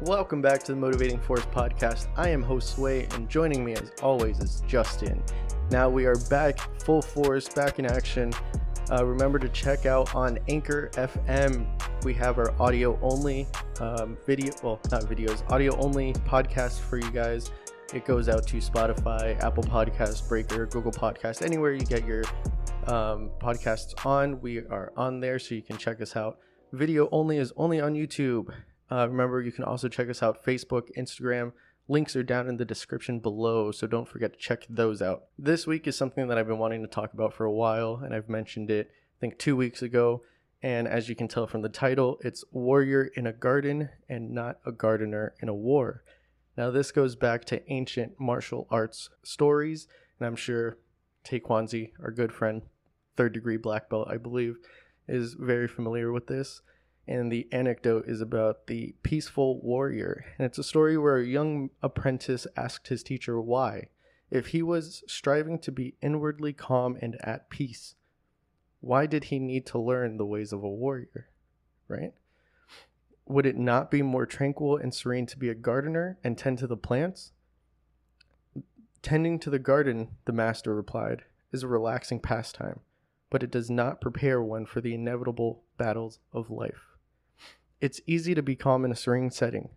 Welcome back to the Motivating Force podcast. I am host Sway, and joining me as always is Justin. Now we are back full force, back in action. Remember to check out on Anchor FM. We have our audio only audio only podcast for you guys. It goes out to Spotify, Apple Podcasts, Breaker, Google Podcasts, anywhere you get your podcasts on. We are on there, so you can check us out. Video only is only on YouTube. Remember, you can also check us out Facebook, Instagram. Links are down in the description below, so don't forget to check those out. This week is something that I've been wanting to talk about for a while, and I've mentioned it, I think, 2 weeks ago. And as you can tell from the title, it's Warrior in a Garden and not a Gardener in a War. Now, this goes back to ancient martial arts stories, and I'm sure Taekwondo, our good friend, 3rd degree black belt, I believe, is very familiar with this. And the anecdote is about the peaceful warrior. And it's a story where a young apprentice asked his teacher why. If he was striving to be inwardly calm and at peace, why did he need to learn the ways of a warrior, right? Would it not be more tranquil and serene to be a gardener and tend to the plants? Tending to the garden, the master replied, is a relaxing pastime, but it does not prepare one for the inevitable battles of life. It's easy to be calm in a serene setting.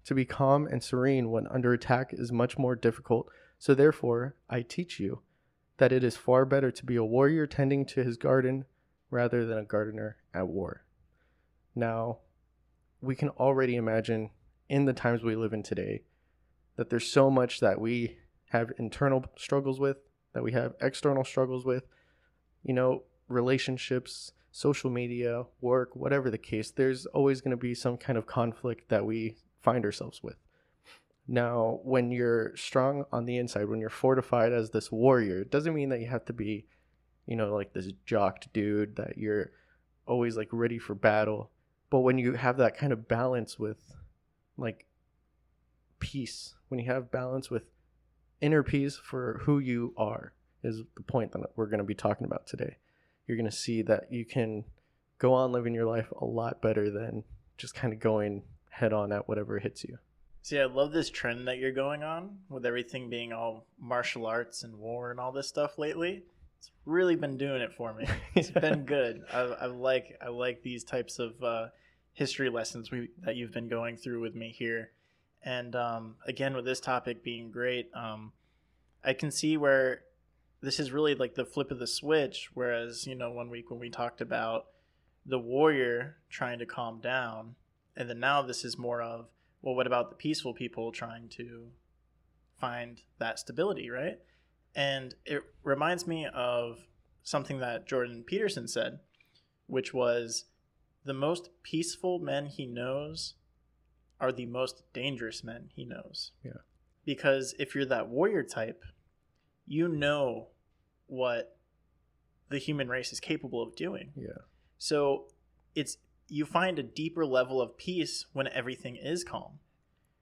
To be calm and serene when under attack is much more difficult, so therefore I teach you that it is far better to be a warrior tending to his garden rather than a gardener at war. Now, we can already imagine in the times we live in today that there's so much that we have internal struggles with, that we have external struggles with, relationships, social media, work, whatever the case. There's always going to be some kind of conflict that we find ourselves with. Now, when you're strong on the inside, when you're fortified as this warrior, it doesn't mean that you have to be, like this jocked dude that you're always like ready for battle. But when you have that kind of balance with like peace, when you have balance with inner peace for who you are, is the point that we're going to be talking about today. You're going to see that you can go on living your life a lot better than just kind of going head on at whatever hits you. See, I love this trend that you're going on with everything being all martial arts and war and all this stuff lately. It's really been doing it for me. It's been good. I like these types of history lessons that you've been going through with me here. And again, with this topic being great, I can see where this is really like the flip of the switch. Whereas, one week when we talked about the warrior trying to calm down, and then now this is more of, well, what about the peaceful people trying to find that stability, right? And it reminds me of something that Jordan Peterson said, which was, the most peaceful men he knows are the most dangerous men he knows. Yeah. Because if you're that warrior type, you know what the human race is capable of doing. Yeah. So you find a deeper level of peace when everything is calm.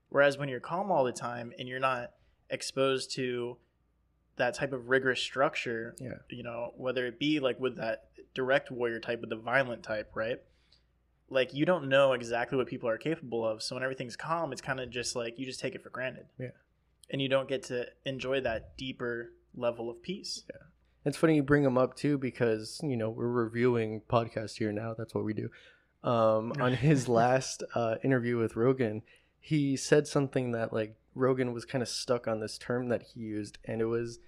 Whereas when you're calm all the time and you're not exposed to that type of rigorous structure, whether it be like with that direct warrior type, with the violent type, right? Like, you don't know exactly what people are capable of. So when everything's calm, it's kind of just like you just take it for granted. Yeah. And you don't get to enjoy that deeper level of peace. Yeah. It's funny you bring them up too, because, we're reviewing podcasts here now. That's what we do. On his last interview with Rogan, he said something that like Rogan was kind of stuck on this term that he used. And it was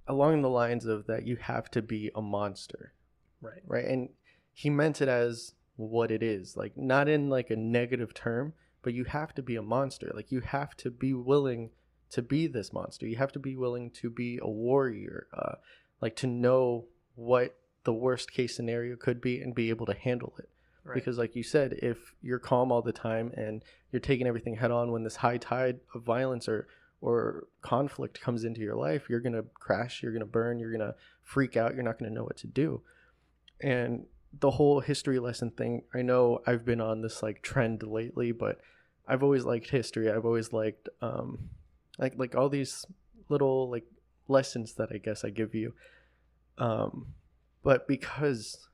along the lines of that you have to be a monster. Right. Right. And he meant it as what it is, like not in like a negative term, but you have to be a monster. Like, you have to be willing to be this monster. You have to be willing to be a warrior, like to know what the worst case scenario could be and be able to handle it. Right. Because like you said, if you're calm all the time and you're taking everything head on, when this high tide of violence or conflict comes into your life, you're going to crash, you're going to burn, you're going to freak out, you're not going to know what to do. And the whole history lesson thing, I know I've been on this like trend lately, but I've always liked history. I've always liked like all these little like lessons that I guess I give you. But because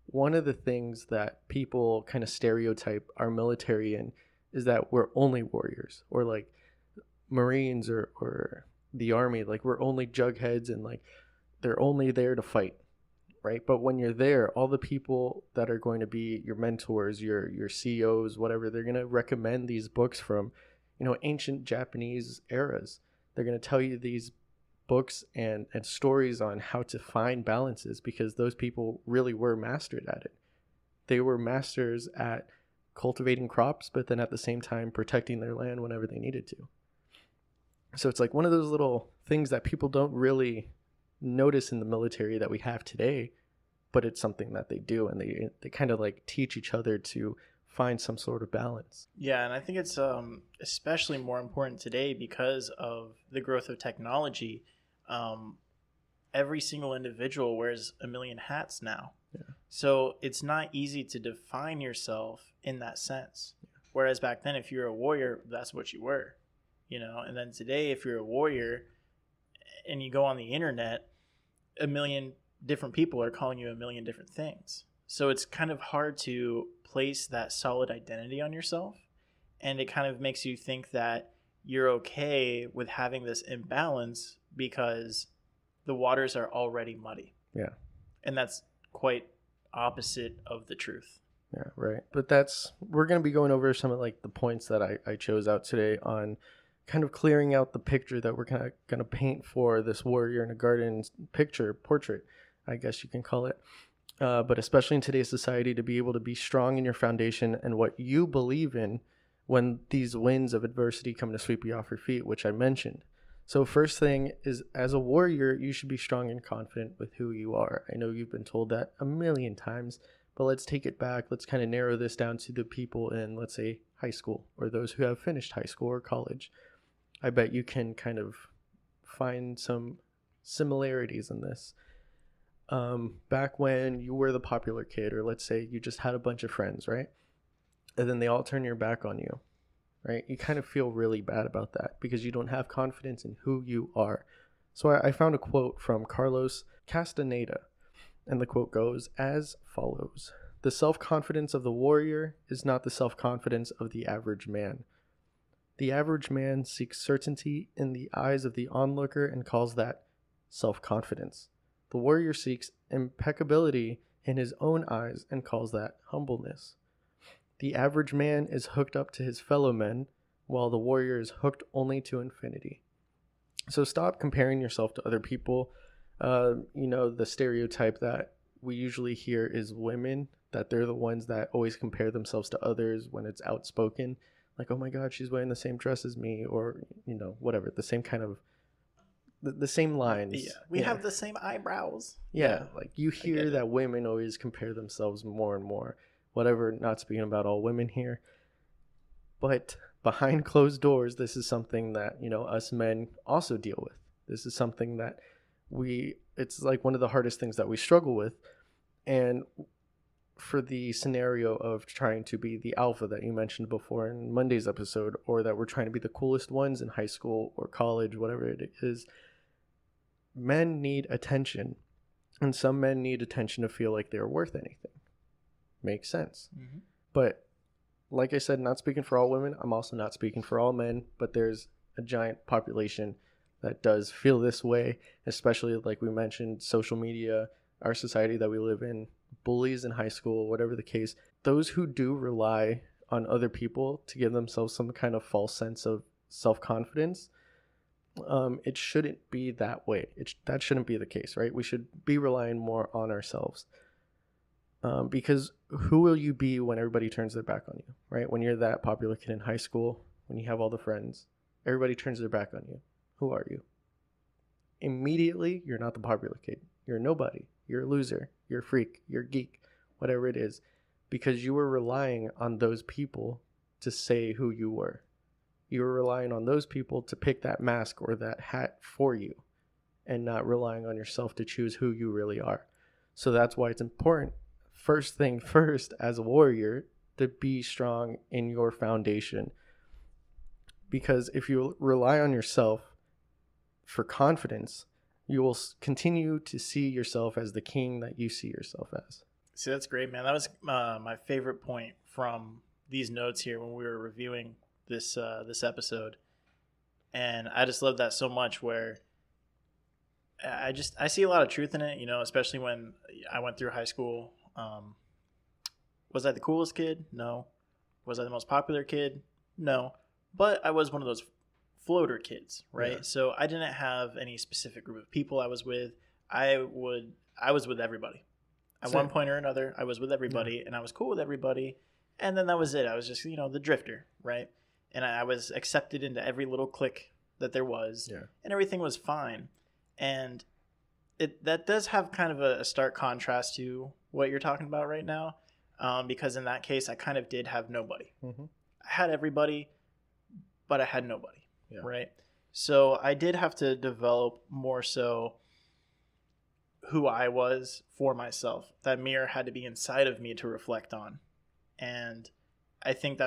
one of the things that people kind of stereotype our military and is that we're only warriors, or like Marines or the army, like we're only jugheads and like they're only there to fight, right? But when you're there, all the people that are going to be your mentors, your CEOs, whatever, they're going to recommend these books from, ancient Japanese eras. They're going to tell you these books and stories on how to find balances, because those people really were mastered at it. They were masters at cultivating crops, but then at the same time protecting their land whenever they needed to. So it's like one of those little things that people don't really notice in the military that we have today, but it's something that they do, and they kind of like teach each other to find some sort of balance. Yeah, and I think it's especially more important today because of the growth of technology. Every single individual wears a million hats now. Yeah. So it's not easy to define yourself in that sense. Yeah. Whereas back then, if you're a warrior, that's what you were, And then today, if you're a warrior and you go on the internet, a million different people are calling you a million different things. So it's kind of hard to place that solid identity on yourself. And it kind of makes you think that you're okay with having this imbalance because the waters are already muddy. Yeah. And that's quite opposite of the truth. Yeah, right. But we're going to be going over some of like the points that I chose out today on kind of clearing out the picture that we're kind of going to paint for this warrior in a garden portrait, I guess you can call it. But especially in today's society, to be able to be strong in your foundation and what you believe in when these winds of adversity come to sweep you off your feet, which I mentioned. So first thing is, as a warrior, you should be strong and confident with who you are. I know you've been told that a million times, but let's take it back. Let's kind of narrow this down to the people in, let's say, high school, or those who have finished high school or college. I bet you can kind of find some similarities in this. Back when you were the popular kid, or let's say you just had a bunch of friends, right? And then they all turn your back on you, right? You kind of feel really bad about that because you don't have confidence in who you are. So I found a quote from Carlos Castaneda, and the quote goes as follows: "The self-confidence of the warrior is not the self-confidence of the average man. The average man seeks certainty in the eyes of the onlooker and calls that self-confidence. The warrior seeks impeccability in his own eyes and calls that humbleness. The average man is hooked up to his fellow men, while the warrior is hooked only to infinity." So stop comparing yourself to other people. The stereotype that we usually hear is women, that they're the ones that always compare themselves to others when it's outspoken. Like, oh my God, she's wearing the same dress as me, or, whatever, the same kind of, the same lines. Yeah, we have the same eyebrows. Yeah, like you hear that women always compare themselves more and more. Whatever, not speaking about all women here. But behind closed doors, this is something that, us men also deal with. This is something that it's like one of the hardest things that we struggle with. And for the scenario of trying to be the alpha that you mentioned before in Monday's episode, or that we're trying to be the coolest ones in high school or college, whatever it is, men need attention. And some men need attention to feel like they're worth anything. Makes sense. Mm-hmm. But like I said, not speaking for all women, I'm also not speaking for all men, but there's a giant population that does feel this way, especially like we mentioned, social media, our society that we live in, bullies in high school, whatever the case. Those who do rely on other people to give themselves some kind of false sense of self-confidence, it shouldn't be that way. That shouldn't be the case, right? We should be relying more on ourselves. Because who will you be when everybody turns their back on you, right? When you're that popular kid in high school, when you have all the friends, everybody turns their back on you. Who are you? Immediately, you're not the popular kid. You're a nobody. You're a loser. You're a freak. You're a geek. Whatever it is. Because you were relying on those people to say who you were. You were relying on those people to pick that mask or that hat for you, and not relying on yourself to choose who you really are. So that's why it's important, first thing first, as a warrior, to be strong in your foundation. Because if you rely on yourself for confidence, you will continue to see yourself as the king that you see yourself as. See, that's great, man. That was my favorite point from these notes here when we were reviewing this episode, and I just love that so much. Where I see a lot of truth in it, especially when I went through high school. Was I the coolest kid? No. Was I the most popular kid? No. But I was one of those floater kids, right? Yeah. So I didn't have any specific group of people I was with. I was with everybody. At one point or another, I was with everybody, and I was cool with everybody. And then that was it. I was just, the drifter, right? And I was accepted into every little clique that there was, and everything was fine. And that does have kind of a stark contrast to what you're talking about right now, because in that case, I kind of did have nobody. Mm-hmm. I had everybody, but I had nobody, right? So I did have to develop more so who I was for myself. That mirror had to be inside of me to reflect on. And I think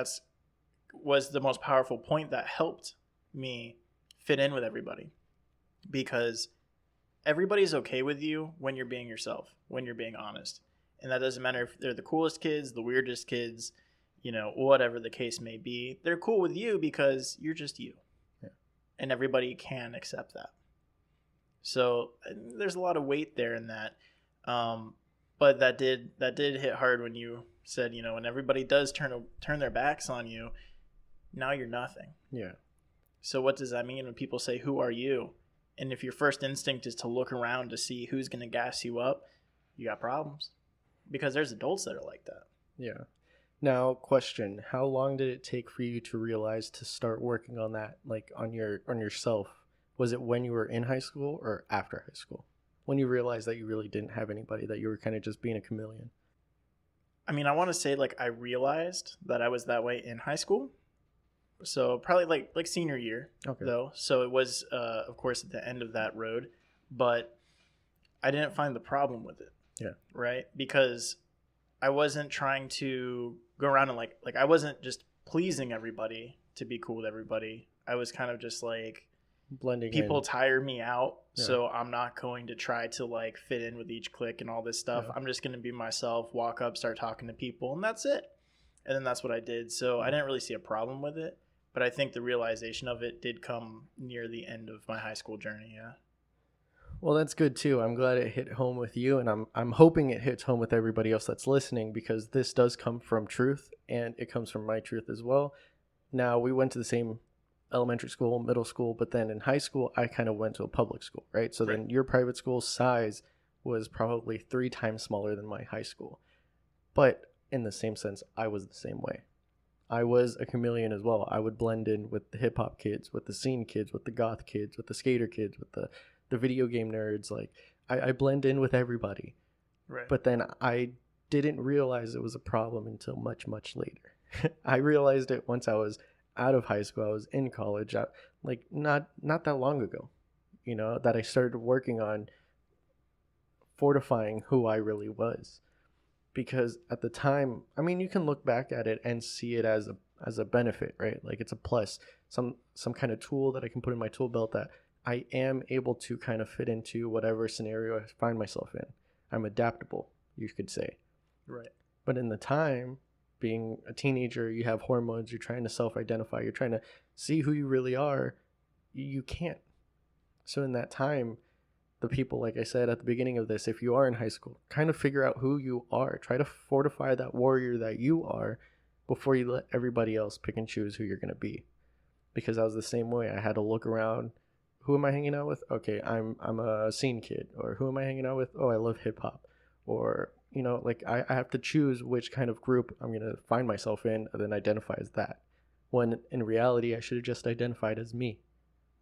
was the most powerful point that helped me fit in with everybody, because everybody's okay with you when you're being yourself, when you're being honest. And that doesn't matter if they're the coolest kids, the weirdest kids, whatever the case may be. They're cool with you because you're just you. Yeah. And everybody can accept that. So there's a lot of weight there in that. But that did hit hard when you said, when everybody does turn their backs on you, now you're nothing. Yeah. So what does that mean when people say, who are you? And if your first instinct is to look around to see who's going to gas you up, you got problems. Because there's adults that are like that. Yeah. Now, question, how long did it take for you to realize to start working on that, like on yourself? Was it when you were in high school or after high school? When you realized that you really didn't have anybody, that you were kind of just being a chameleon? I mean, I want to say I realized that I was that way in high school. So probably like senior year, though. So it was, of course, at the end of that road. But I didn't find the problem with it. Yeah. Right? Because I wasn't trying to go around and I wasn't just pleasing everybody to be cool with everybody. I was kind of just blending people in. tire me out, so I'm not going to try to fit in with each clique and all this stuff. I'm just going to be myself, walk up, start talking to people, and that's it. And then that's what I did. So I didn't really see a problem with it, but I think the realization of it did come near the end of my high school journey. Yeah. Well, that's good too. I'm glad it hit home with you, and I'm hoping it hits home with everybody else that's listening, because this does come from truth, and it comes from my truth as well. Now, we went to the same elementary school, middle school, but then in high school, I kind of went to a public school, right? So then your private school size was probably 3 times smaller than my high school. But in the same sense, I was the same way. I was a chameleon as well. I would blend in with the hip hop kids, with the scene kids, with the goth kids, with the skater kids, with the video game nerds. I blend in with everybody. Right. But then I didn't realize it was a problem until much, much later. I realized it once I was out of high school. I was in college, not that long ago, that I started working on fortifying who I really was. Because at the time, I mean, you can look back at it and see it as a benefit, right? It's a plus, some kind of tool that I can put in my tool belt that I am able to kind of fit into whatever scenario I find myself in. I'm adaptable, you could say. Right. But in the time, being a teenager, you have hormones, you're trying to self-identify, you're trying to see who you really are, you can't. So in that time, the people, like I said at the beginning of this, if you are in high school, kind of figure out who you are. Try to fortify that warrior that you are before you let everybody else pick and choose who you're going to be. Because I was the same way. I had to look around. Who am I hanging out with? Okay, I'm a scene kid. Or who am I hanging out with? Oh, I love hip hop. Or, I have to choose which kind of group I'm going to find myself in and then identify as that. When in reality, I should have just identified as me.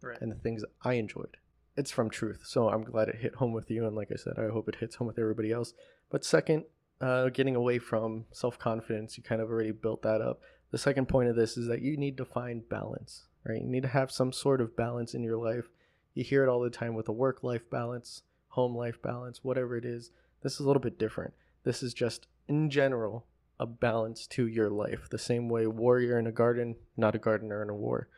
Right. And the things I enjoyed. It's from truth. So I'm glad it hit home with you. And like I said, I hope it hits home with everybody else. But second, getting away from self-confidence, you kind of already built that up. The second point of this is that you need to find balance, right? You need to have some sort of balance in your life. You hear it all the time with a work-life balance, home-life balance, whatever it is. This is a little bit different. This is just, in general, a balance to your life. The same way warrior in a garden, not a gardener in a war.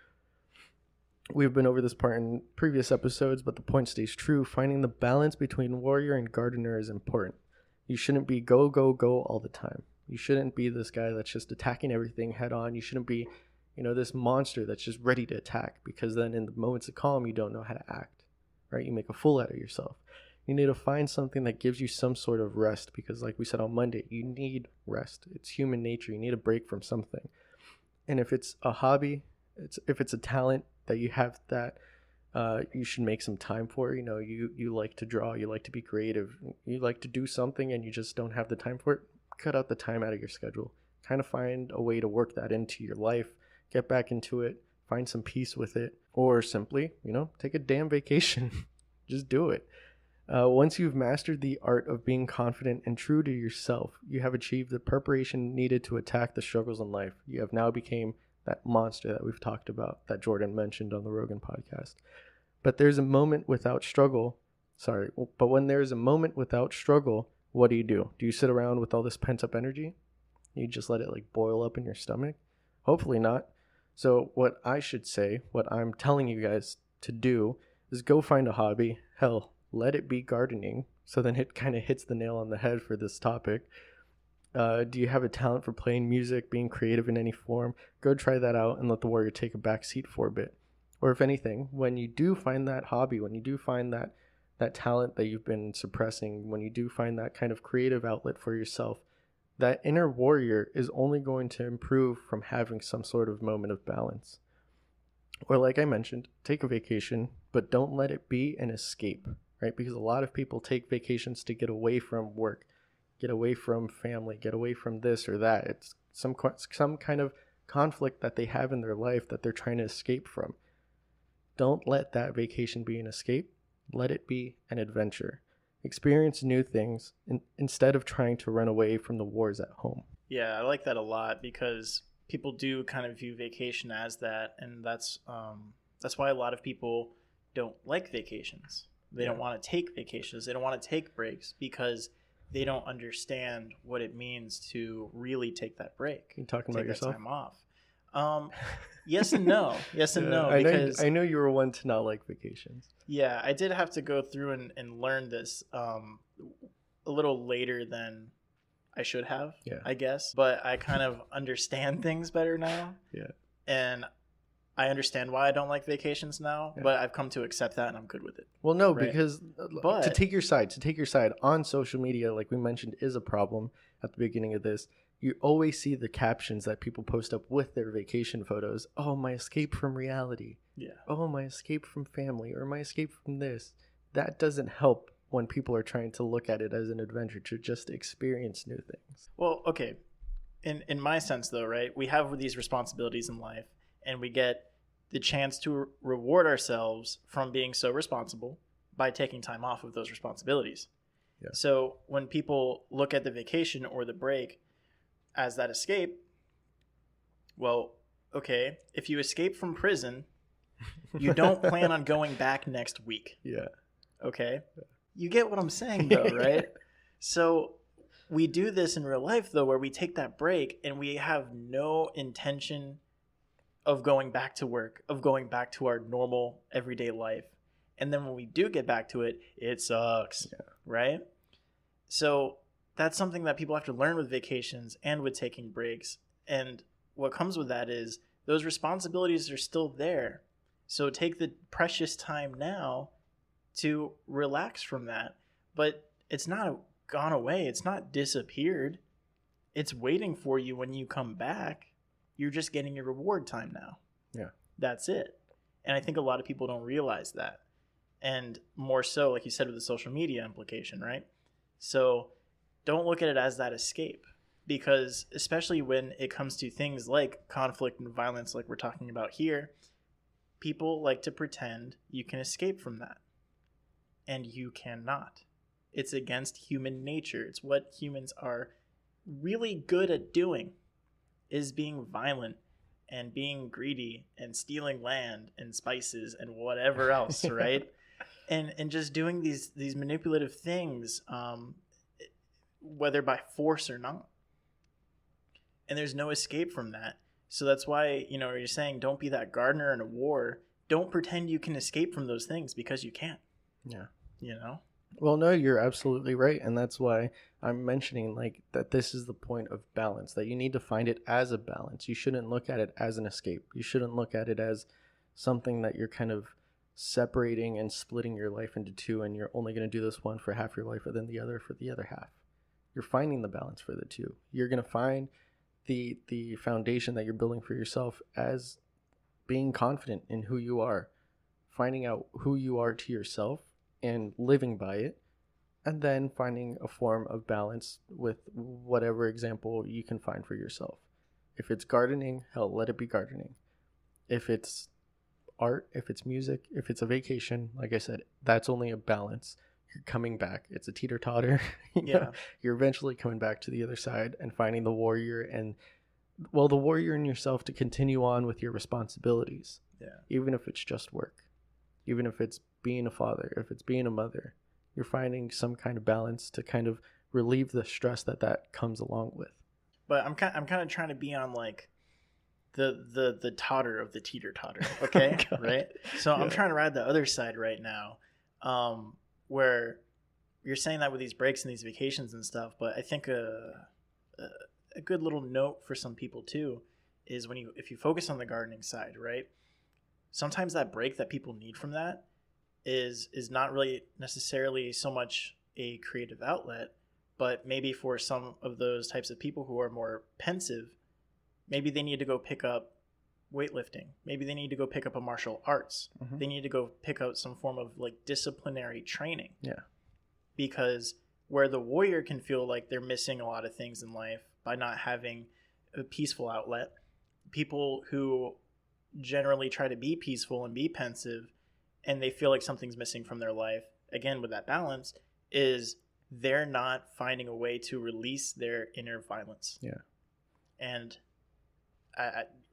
We've been over this part in previous episodes, but the point stays true. Finding the balance between warrior and gardener is important. You shouldn't be go, go, go all the time. You shouldn't be this guy that's just attacking everything head on. You shouldn't be, this monster that's just ready to attack, because then in the moments of calm, you don't know how to act, right? You make a fool out of yourself. You need to find something that gives you some sort of rest, because like we said on Monday, you need rest. It's human nature. You need a break from something. And if it's a hobby, if it's a talent that you have that you should make some time for. You like to draw, you like to be creative, you like to do something and you just don't have the time for it. Cut out the time out of your schedule. Kind of find a way to work that into your life. Get back into it. Find some peace with it. Or simply, take a damn vacation. Just do it. Once you've mastered the art of being confident and true to yourself, you have achieved the preparation needed to attack the struggles in life. You have now become that monster that we've talked about, that Jordan mentioned on the Rogan podcast. But there's a moment without struggle. But when there's a moment without struggle, what do? Do you sit around with all this pent up energy? You just let it boil up in your stomach? Hopefully not. So what I'm telling you guys to do is go find a hobby. Hell, let it be gardening. So then it kind of hits the nail on the head for this topic. Do you have a talent for playing music, being creative in any form? Go try that out and let the warrior take a back seat for a bit. Or if anything, when you do find that hobby, when you do find that talent that you've been suppressing, when you do find that kind of creative outlet for yourself, that inner warrior is only going to improve from having some sort of moment of balance. Or like I mentioned, take a vacation, but don't let it be an escape, right? Because a lot of people take vacations to get away from work, get away from family, get away from this or that. It's some kind of conflict that they have in their life that they're trying to escape from. Don't let that vacation be an escape. Let it be an adventure. Experience new things instead of trying to run away from the wars at home. Yeah, I like that a lot, because people do kind of view vacation as that, and that's why a lot of people don't like vacations. They don't want to take vacations. They don't want to take breaks because they don't understand what it means to really take that break. You talking about yourself? Take that time off. Yes and no. Yes and no. Because I know you were one to not like vacations. Yeah, I did have to go through and learn this a little later than I should have, I guess. But I kind of understand things better now. Yeah. And I understand why I don't like vacations now, but I've come to accept that and I'm good with it. Well, no, right? Because to take your side on social media, like we mentioned, is a problem at the beginning of this. You always see the captions that people post up with their vacation photos. Oh, my escape from reality. Yeah. Oh, my escape from family, or my escape from this. That doesn't help when people are trying to look at it as an adventure to just experience new things. Well, okay. In my sense, though, right, we have these responsibilities in life, and we get the chance to reward ourselves from being so responsible by taking time off of those responsibilities. Yeah. So when people look at the vacation or the break as that escape, well, okay, if you escape from prison, you don't plan on going back next week. Yeah. Okay? You get what I'm saying, though, right? So we do this in real life, though, where we take that break and we have no intention of going back to work, of going back to our normal everyday life. And then when we do get back to it, it sucks, right? So that's something that people have to learn with vacations and with taking breaks. And what comes with that is those responsibilities are still there. So take the precious time now to relax from that. But it's not gone away. It's not disappeared. It's waiting for you when you come back. You're just getting your reward time now. Yeah. That's it. And I think a lot of people don't realize that. And more so, like you said, with the social media implication, right? So don't look at it as that escape, because especially when it comes to things like conflict and violence, like we're talking about here, people like to pretend you can escape from that. And you cannot. It's against human nature. It's what humans are really good at doing, is being violent and being greedy and stealing land and spices and whatever else, right? And just doing these manipulative things, whether by force or not. And there's no escape from that. So that's why, you're saying don't be that gardener in a war. Don't pretend you can escape from those things, because you can't. Yeah. Well, no, you're absolutely right. And that's why I'm mentioning like that this is the point of balance, that you need to find it as a balance. You shouldn't look at it as an escape. You shouldn't look at it as something that you're kind of separating and splitting your life into two, and you're only going to do this one for half your life and then the other for the other half. You're finding the balance for the two. You're going to find the foundation that you're building for yourself as being confident in who you are, finding out who you are to yourself and living by it, and then finding a form of balance with whatever example you can find for yourself. If it's gardening, hell, let it be gardening. If it's art, if it's music, if it's a vacation, like I said, that's only a balance. You're coming back. It's a teeter-totter. Yeah. You're eventually coming back to the other side and finding the warrior the warrior in yourself to continue on with your responsibilities. Yeah. Even if it's just work, even if it's being a father, if it's being a mother, you're finding some kind of balance to kind of relieve the stress that comes along with. But I'm kind of trying to be on like the totter of the teeter-totter, okay? Right? So yeah. I'm trying to ride the other side right now, where you're saying that with these breaks and these vacations and stuff, but I think a good little note for some people too is if you focus on the gardening side, right? Sometimes that break that people need from that is not really necessarily so much a creative outlet, but maybe for some of those types of people who are more pensive, maybe they need to go pick up weightlifting. Maybe they need to go pick up a martial arts. Mm-hmm. They need to go pick up some form of like disciplinary training. Yeah. Because where the warrior can feel like they're missing a lot of things in life by not having a peaceful outlet, people who generally try to be peaceful and be pensive and they feel like something's missing from their life, again with that balance, is they're not finding a way to release their inner violence. Yeah. And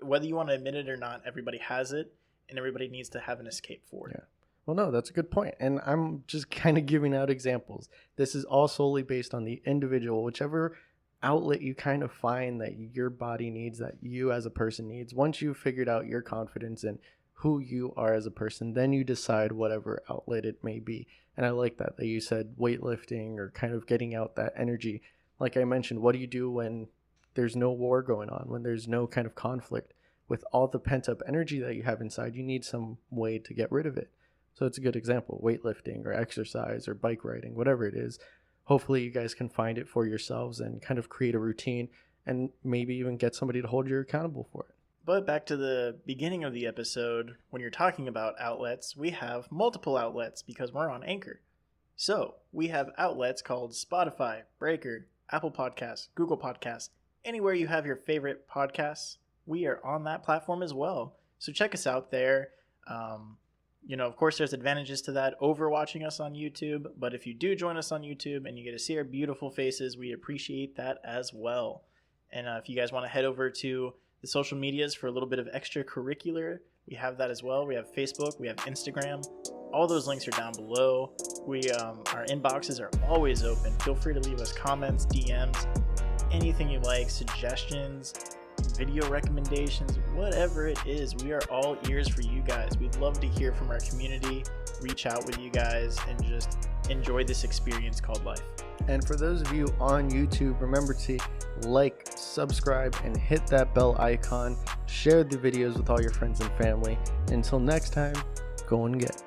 whether you want to admit it or not, everybody has it, and everybody needs to have an escape for it. Yeah. Well, no, that's a good point. And I'm just kind of giving out examples. This is all solely based on the individual, whichever outlet you kind of find that your body needs, that you as a person needs. Once you've figured out your confidence and who you are as a person, then you decide whatever outlet it may be. And I like that you said weightlifting or kind of getting out that energy. Like I mentioned, what do you do when there's no war going on, when there's no kind of conflict? With all the pent-up energy that you have inside, you need some way to get rid of it. So it's a good example, weightlifting or exercise or bike riding, whatever it is. Hopefully you guys can find it for yourselves and kind of create a routine and maybe even get somebody to hold you accountable for it. But back to the beginning of the episode, when you're talking about outlets, we have multiple outlets because we're on Anchor. So we have outlets called Spotify, Breaker, Apple Podcasts, Google Podcasts, anywhere you have your favorite podcasts, we are on that platform as well. So check us out there. Of course, there's advantages to that over watching us on YouTube. But if you do join us on YouTube and you get to see our beautiful faces, we appreciate that as well. And if you guys want to head over to the social medias for a little bit of extracurricular, we have that as well. We have Facebook, we have Instagram. All those links are down below. Our inboxes are always open. Feel free to leave us comments, DMs, anything you like, suggestions, video recommendations, whatever it is. We are all ears for you guys. We'd love to hear from our community, reach out with you guys, and just enjoy this experience called life. And for those of you on YouTube, remember to like, subscribe, and hit that bell icon. Share the videos with all your friends and family. Until next time, go and get.